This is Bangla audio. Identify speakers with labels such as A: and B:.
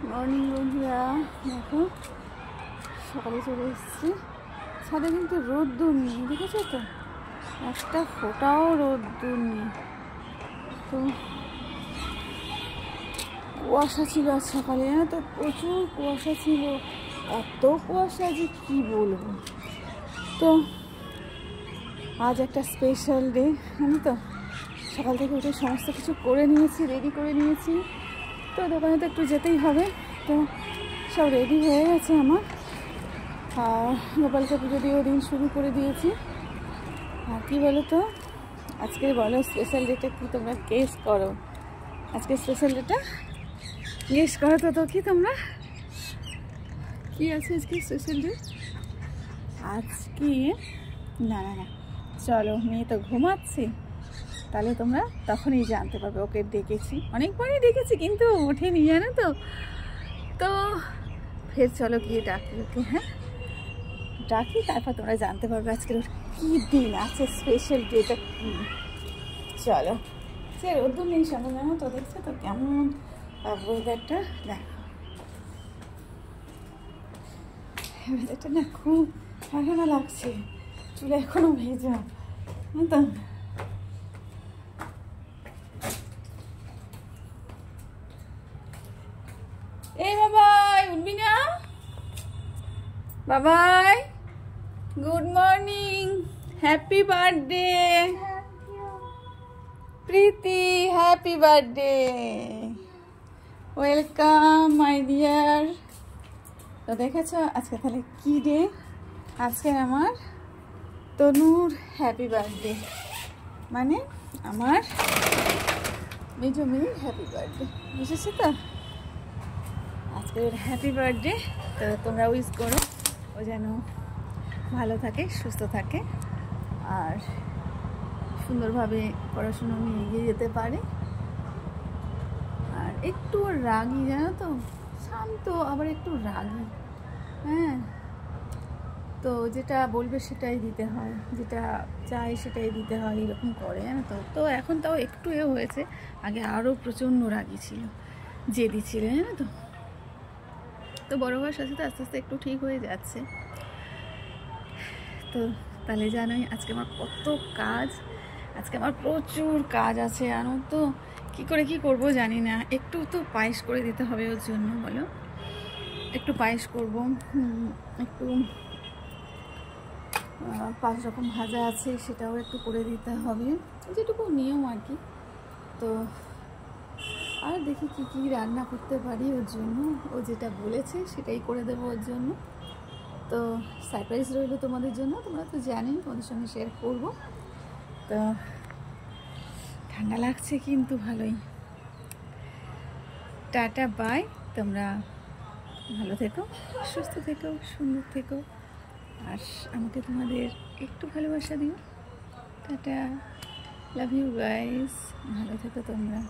A: মর্নিং বন্ধুরা, দেখো সকালে চলে এসেছি। ছাদে কিন্তু রোদ্দুর নেই, দেখেছো তো, একটা ফোঁটাও রোদ্দুর নেই। তো কুয়াশা ছিল আজ সকালে, তো প্রচুর কুয়াশা ছিল, এত কুয়াশা যে কি বলবো। তো আজ একটা স্পেশাল ডে, জানো তো। সকাল থেকে উঠে সমস্ত কিছু করে নিয়েছি, রেডি করে নিয়েছি। তো দোকানে তো একটু যেতেই হবে, তো সব রেডি হয়ে গেছে আমার। আর গোপালকে পুজো দিয়েও দিন শুরু করে দিয়েছি। আর কী বলো তো, আজকে বলো স্পেশাল ডেটা কি, তোমরা গেস করো। আজকে স্পেশাল ডেটা গেস করো তো কি তোমরা, কি আছে আজকে স্পেশাল ডে? আজকে না না না, চলো, মেয়ে তো ঘুমাচ্ছে, তাহলে তোমরা তখনই জানতে পারবে। ওকে ডেকেছি, অনেকবারই ডেকেছি কিন্তু ওঠেনি, জানো তো। তো ফের চলো গিয়ে ডাকি ওকে, হ্যাঁ ডাকি, তারপর তোমরা জানতে পারবে আজকের কী দিন আছে, স্পেশাল ডেটা কী। চলো, সে রোদ্দুর নেই সামনে, জানো তো, দেখছো তো কেমন ওয়েদারটা, দেখো ওয়েদারটা না খুব ঠান্ডা লাগছে, চুলে এখনো ভেজা তো। এই বাবাই, উঠবি না Babai? Good morning, happy birthday Priti, happy birthday, welcome my dear. তো দেখেছ আজকে তাহলে কি ডে? আজকে আমার তনুর হ্যাপি বার্থডে, মানে আমার মেজো মেয়ের হ্যাপি বার্থডে, বুঝেছো তো? আজকে ওর হ্যাপি বার্থডে, তো তোমরা উইশ করো ও যেন ভালো থাকে, সুস্থ থাকে, আর সুন্দরভাবে পড়াশুনো নিয়ে এগিয়ে যেতে পারে। আর একটু রাগী, জানো তো, শান্ত আবার একটু রাগী, হ্যাঁ। তো যেটা বলবে সেটাই দিতে হয়, যেটা চাই সেটাই দিতে হয়, এরকম করে, জানো তো। তো এখন তাও একটু হয়েছে, আগে আরও প্রচণ্ড রাগী ছিল, জেদি ছিল, জানো তো। তো বড় হওয়ার সাথে সাথে আস্তে আস্তে একটু ঠিক হয়ে যাচ্ছে। তো তাহলে জানোই আজকে আমার কত কাজ, আজকে আমার প্রচুর কাজ আছে, জানো তো। কী করে কী করবো জানি না। একটু তো পায়েস করে দিতে হবে ওর জন্য, বলো, একটু পায়েস করবো, একটু 5 রকম ভাজা আছে, সেটাও একটু করে দিতে হবে, যেটুকু নিয়ম আর কি। তো আর দেখি কি কি রান্না করতে পারি ওর জন্য, ও যেটা বলেছে সেটাই করে দেবো ওর জন্য। তো সারপ্রাইজ রইলো তোমাদের জন্য, তোমরা তো জানেন, তোমাদের সঙ্গে শেয়ার করব। তো ঠান্ডা লাগছে কিন্তু ভালোই। টাটা বাই, তোমরা ভালো থেকো, সুস্থ থেকো, সুন্দর থেকো, আর আমাকে তোমাদের একটু ভালোবাসা দিও। টাটা, লাভ ইউ গাইস, ভালো থেকো তোমরা।